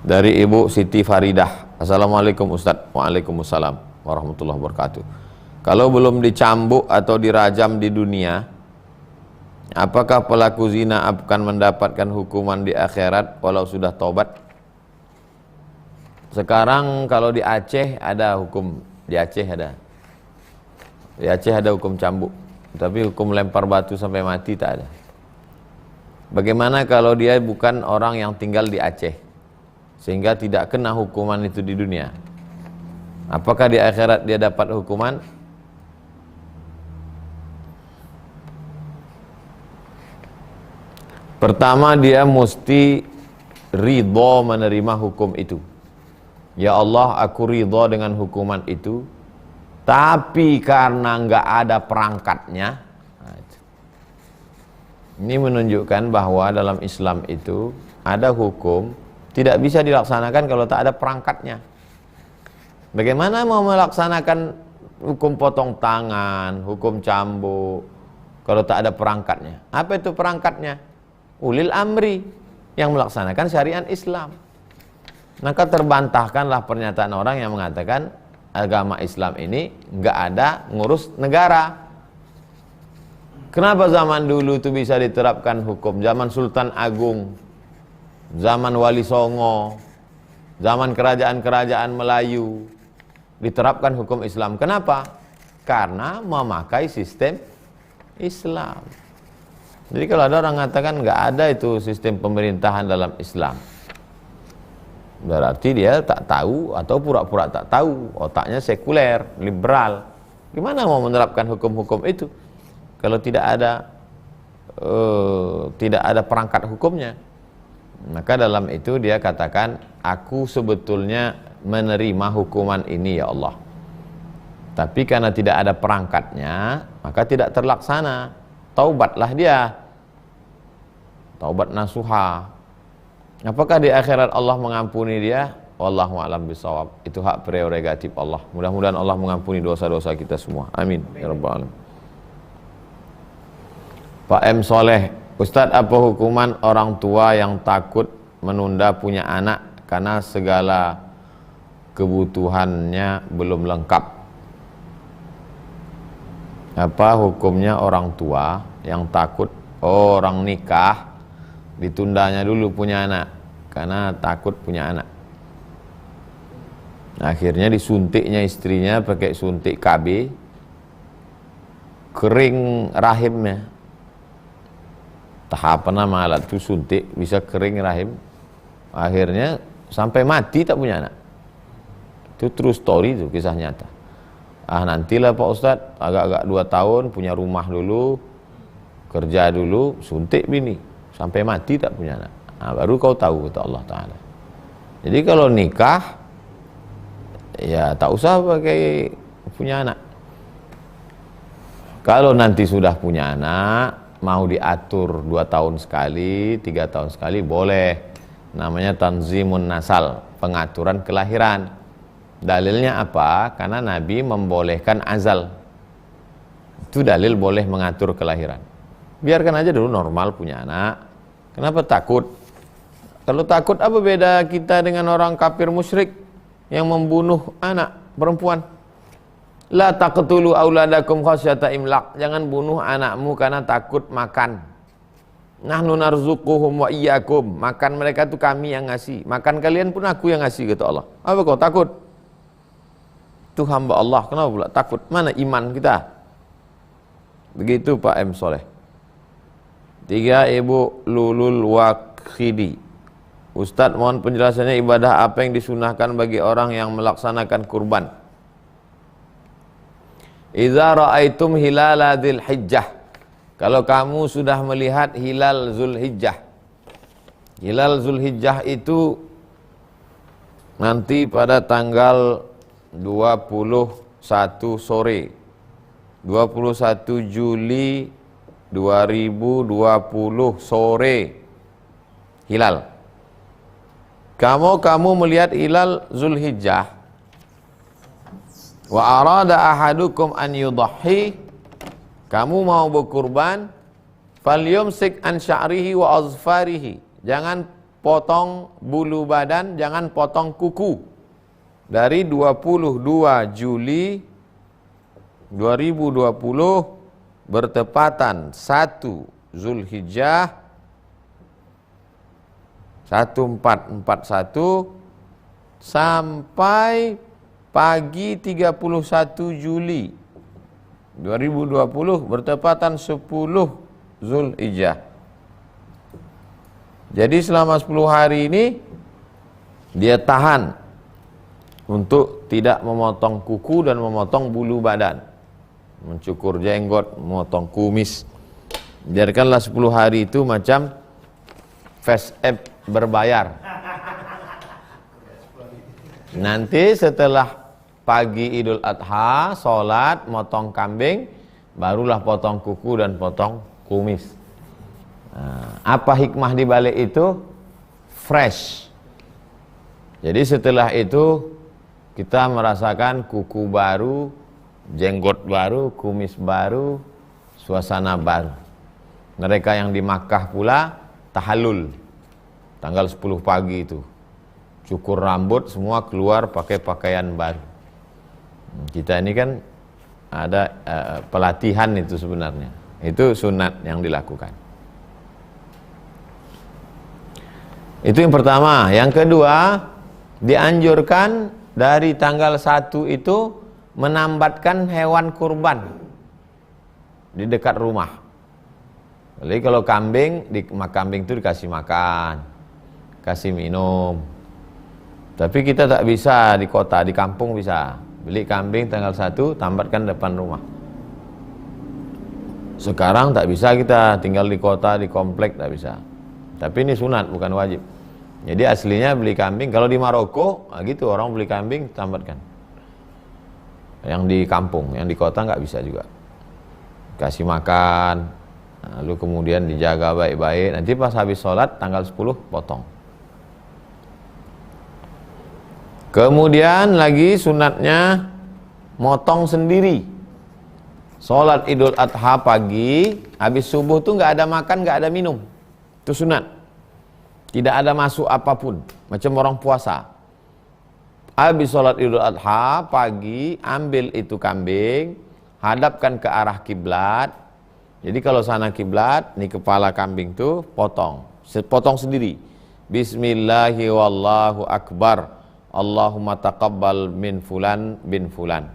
Dari Ibu Siti Faridah. Assalamualaikum Ustadz. Waalaikumsalam warahmatullahi wabarakatuh. Kalau belum dicambuk atau dirajam di dunia, apakah pelaku zina akan mendapatkan hukuman di akhirat walau sudah tobat? Sekarang kalau di Aceh ada hukum, di Aceh ada hukum cambuk, tapi hukum lempar batu sampai mati tak ada. Bagaimana kalau dia bukan orang yang tinggal di Aceh, sehingga tidak kena hukuman itu di dunia? Apakah di akhirat dia dapat hukuman? Pertama, dia mesti ridho menerima hukum itu. Ya Allah, aku ridho dengan hukuman itu, tapi karena nggak ada perangkatnya. Ini menunjukkan bahwa dalam Islam itu ada hukum tidak bisa dilaksanakan kalau tak ada perangkatnya. Bagaimana mau melaksanakan hukum potong tangan, hukum cambuk, kalau tak ada perangkatnya? Apa itu perangkatnya? Ulil amri, yang melaksanakan syariat Islam. Maka terbantahkanlah pernyataan orang yang mengatakan agama Islam ini nggak ada ngurus negara. Kenapa zaman dulu itu bisa diterapkan hukum? Zaman Sultan Agung, zaman Wali Songo, zaman kerajaan-kerajaan Melayu diterapkan hukum Islam. Kenapa? Karena memakai sistem Islam. Jadi kalau ada orang mengatakan nggak ada itu sistem pemerintahan dalam Islam, berarti dia tak tahu atau pura-pura tak tahu, otaknya sekuler, liberal. Gimana mau menerapkan hukum-hukum itu kalau tidak ada perangkat hukumnya? Maka dalam itu dia katakan, aku sebetulnya menerima hukuman ini ya Allah, tapi karena tidak ada perangkatnya maka tidak terlaksana. Taubatlah dia, taubat nasuha. Apakah di akhirat Allah mengampuni dia? Wallahu a'lam bishawab. Itu hak prerogatif Allah. Mudah-mudahan Allah mengampuni dosa-dosa kita semua. Amin ya rabbal alamin. Pak M. Soleh, Ustadz, apa hukuman orang tua yang takut menunda punya anak karena segala kebutuhannya belum lengkap? Apa hukumnya orang tua yang takut orang nikah ditundanya dulu punya anak karena takut punya anak? Akhirnya disuntiknya istrinya pakai suntik KB, kering rahimnya. Tahapan nama alat itu suntik bisa kering rahim, akhirnya sampai mati tak punya anak. Itu true story, itu kisah nyata. Nantilah Pak Ustadz, agak-agak 2 tahun punya rumah dulu, kerja dulu, suntik bini sampai mati tak punya anak. Baru kau tahu, kata Allah Ta'ala. Jadi kalau nikah ya tak usah pakai punya anak. Kalau nanti sudah punya anak, mau diatur 2 tahun sekali, 3 tahun sekali, boleh. Namanya tanzimun nasal, pengaturan kelahiran. Dalilnya apa? Karena Nabi membolehkan azal. Itu dalil boleh mengatur kelahiran. Biarkan aja dulu normal punya anak. Kenapa takut? Kalau takut, apa beda kita dengan orang kafir musyrik yang membunuh anak perempuan? La taqtulu auladakum khasyata imlaq. Jangan bunuh anakmu karena takut makan. Nahnu narzuquhum wa iyyakum. Makan mereka itu kami yang ngasih. Makan kalian pun aku yang ngasih, kata Allah. Apa kau takut? Itu hamba Allah, kenapa pula takut? Mana iman kita? Begitu Pak M. Soleh. 3, Ibu Lulul Wakhidi. Ustadz, mohon penjelasannya ibadah apa yang disunahkan bagi orang yang melaksanakan kurban? Idza ra'aitum hilala dzulhijjah. Kalau kamu sudah melihat hilal Zulhijjah. Hilal Zulhijjah itu nanti pada tanggal 21 sore, 21 Juli 2020 sore hilal. Kamu melihat hilal Zulhijjah, wa arada ahadukum an yudahhi, kamu mau berkurban, falyumsik an sya'rihi wa azfarihi, jangan potong bulu badan, jangan potong kuku. Dari 22 Juli 2020 bertepatan 1 Zulhijjah 1441 sampai pagi 31 Juli 2020 bertepatan 10 Zulhijjah. Jadi selama 10 hari ini dia tahan untuk tidak memotong kuku dan memotong bulu badan, mencukur jenggot, memotong kumis. Biarkanlah 10 hari itu macam face app berbayar. Nanti setelah pagi Idul Adha, sholat, motong kambing, barulah potong kuku dan potong kumis. Nah, apa hikmah di balik itu? Fresh. Jadi setelah itu kita merasakan kuku baru, jenggot baru, kumis baru, suasana baru. Mereka yang di Makkah pula tahallul tanggal 10 pagi itu, cukur rambut, semua keluar pakai pakaian baru. Kita ini kan ada pelatihan itu sebenarnya. Itu sunat yang dilakukan. Itu yang pertama. Yang kedua, dianjurkan dari tanggal 1 itu menambatkan hewan kurban di dekat rumah. Jadi kalau kambing, kambing itu dikasih makan, kasih minum. Tapi kita tak bisa di kota, di kampung bisa. Beli kambing tanggal 1, tambatkan depan rumah. Sekarang tak bisa kita tinggal di kota, di komplek tak bisa. Tapi ini sunat, bukan wajib. Jadi aslinya beli kambing, kalau di Maroko, gitu orang beli kambing, tambatkan. Yang di kampung, yang di kota nggak bisa juga. Kasih makan, lalu kemudian dijaga baik-baik. Nanti pas habis sholat, tanggal 10, potong. Kemudian lagi sunatnya, motong sendiri. Sholat Idul Adha pagi, habis subuh tuh nggak ada makan, nggak ada minum. Itu sunat. Tidak ada masuk apapun, macam orang puasa. Habis sholat Idul Adha pagi, ambil itu kambing, hadapkan ke arah kiblat. Jadi kalau sana kiblat, nih kepala kambing tuh potong sendiri. Bismillahi wallahu akbar. Allahumma taqabbal min fulan bin fulan.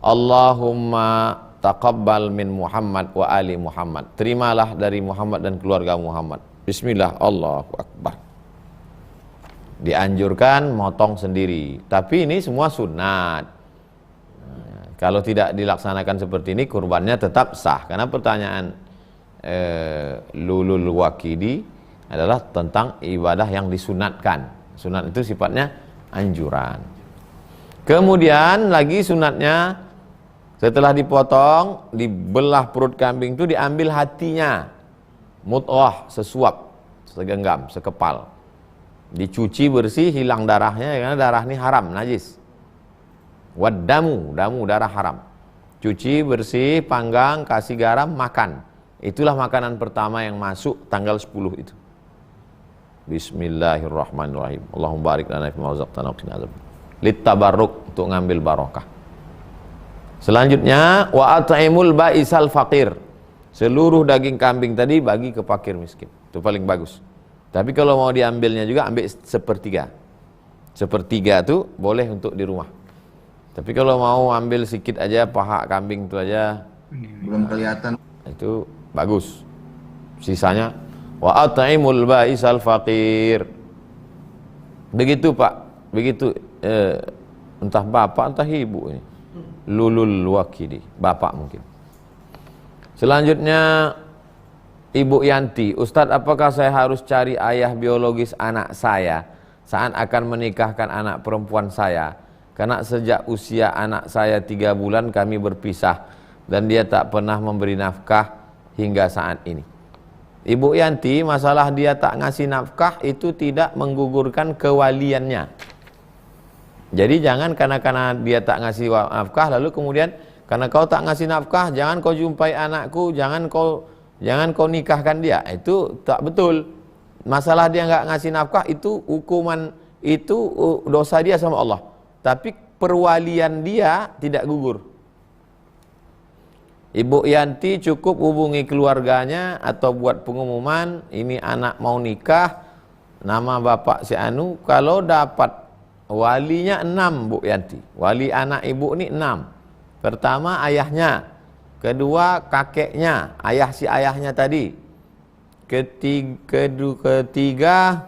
Allahumma taqabbal min Muhammad wa ali Muhammad. Terimalah dari Muhammad dan keluarga Muhammad. Bismillah, Allahu Akbar. Dianjurkan motong sendiri. Tapi ini semua sunat. Kalau tidak dilaksanakan seperti ini, kurbannya tetap sah. Karena pertanyaan Lulul Waqidi adalah tentang ibadah yang disunatkan. Sunat itu sifatnya anjuran. Kemudian lagi sunatnya, setelah dipotong, dibelah perut kambing itu, diambil hatinya. Mut'ah, sesuap, segenggam, sekepal. Dicuci bersih, hilang darahnya, karena darah ini haram, najis. Wadamu, darah haram. Cuci bersih, panggang, kasih garam, makan. Itulah makanan pertama yang masuk tanggal 10 itu. Bismillahirrahmanirrahim. Allahumma barik lana fima razaqtana wa qina adzabannar. Litabarruk, untuk ngambil barokah. Selanjutnya, wa at'imul ba'isal faqir. Seluruh daging kambing tadi bagi ke fakir miskin. Itu paling bagus. Tapi kalau mau diambilnya juga, ambil sepertiga. Sepertiga itu boleh untuk di rumah. Tapi kalau mau ambil sedikit aja, paha kambing itu aja, belum kelihatan, itu bagus. Sisanya, wa at'imul ba'isal faqir. Begitu Pak, begitu entah bapak entah ibu ini. Lulul Waqidi, bapak mungkin. Selanjutnya Ibu Yanti, Ustadz, apakah saya harus cari ayah biologis anak saya saat akan menikahkan anak perempuan saya? Karena sejak usia anak saya 3 bulan kami berpisah dan dia tak pernah memberi nafkah hingga saat ini. Ibu Yanti, masalah dia tak ngasih nafkah itu tidak menggugurkan kewaliannya. Jadi jangan karena dia tak ngasih nafkah lalu kemudian karena kau tak ngasih nafkah, jangan kau jumpai anakku, jangan kau nikahkan dia. Itu tak betul. Masalah dia nggak ngasih nafkah itu hukuman, itu dosa dia sama Allah. Tapi perwalian dia tidak gugur. Ibu Yanti cukup hubungi keluarganya atau buat pengumuman, ini anak mau nikah, nama bapak si Anu. Kalau dapat walinya 6, Bu Yanti. Wali anak ibu ini 6. Pertama ayahnya, kedua kakeknya, ayah si ayahnya tadi. Ketiga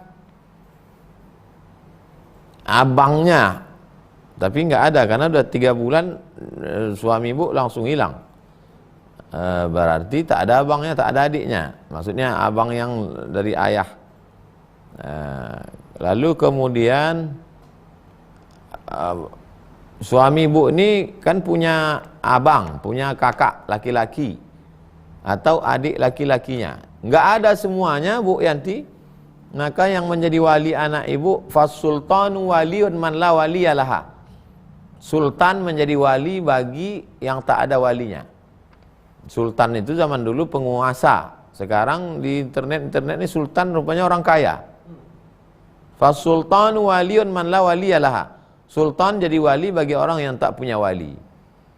abangnya, tapi nggak ada karena udah 3 bulan suami ibu langsung hilang. Berarti tak ada abangnya, tak ada adiknya. Maksudnya abang yang dari ayah. Lalu kemudian suami ibu ini kan punya abang, punya kakak laki-laki atau adik laki-lakinya. Nggak ada semuanya, Bu Yanti. Maka yang menjadi wali anak ibu, fasultanu waliyun man la waliyalaha. Sultan menjadi wali bagi yang tak ada walinya. Sultan itu zaman dulu penguasa. Sekarang di internet ini sultan rupanya orang kaya. Fasultanu waliyun man la waliyalaha. Sultan jadi wali bagi orang yang tak punya wali.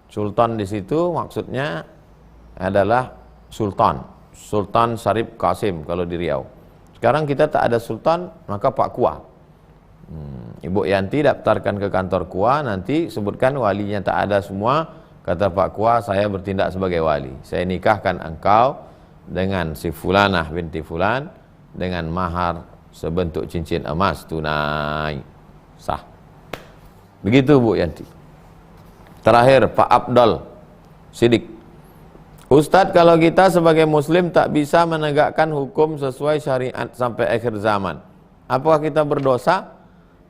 Sultan di situ maksudnya adalah sultan. Sultan Syarif Qasim kalau di Riau. Sekarang kita tak ada sultan, maka Pak Kua. Ibu Yanti daftarkan ke kantor Kua, nanti sebutkan walinya tak ada semua. Kata Pak Kua, saya bertindak sebagai wali. Saya nikahkan engkau dengan si Fulanah binti Fulan dengan mahar sebentuk cincin emas tunai. Sah. Begitu Bu Yanti. Terakhir Pak Abdul Sidik. Ustadz, kalau kita sebagai muslim tak bisa menegakkan hukum sesuai syariat sampai akhir zaman, apakah kita berdosa?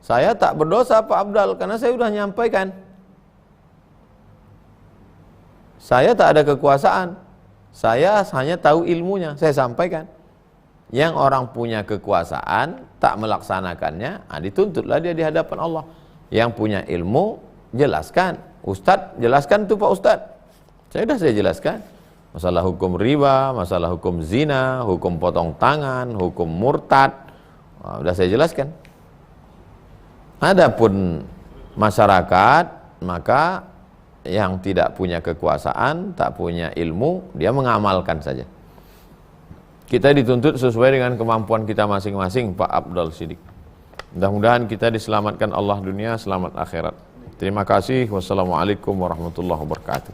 Saya tak berdosa Pak Abdul, karena saya sudah nyampaikan. Saya tak ada kekuasaan, saya hanya tahu ilmunya, saya sampaikan. Yang orang punya kekuasaan tak melaksanakannya, dituntutlah dia di hadapan Allah. Yang punya ilmu, jelaskan. Ustadz, jelaskan tuh Pak Ustadz. Saya jelaskan. Masalah hukum riba, masalah hukum zina, hukum potong tangan, hukum murtad, sudah saya jelaskan. Adapun masyarakat, maka yang tidak punya kekuasaan, tak punya ilmu, dia mengamalkan saja. Kita dituntut sesuai dengan kemampuan kita masing-masing, Pak Abdul Sidik. Mudah-mudahan kita diselamatkan Allah dunia, selamat akhirat. Terima kasih. Wassalamualaikum warahmatullahi wabarakatuh.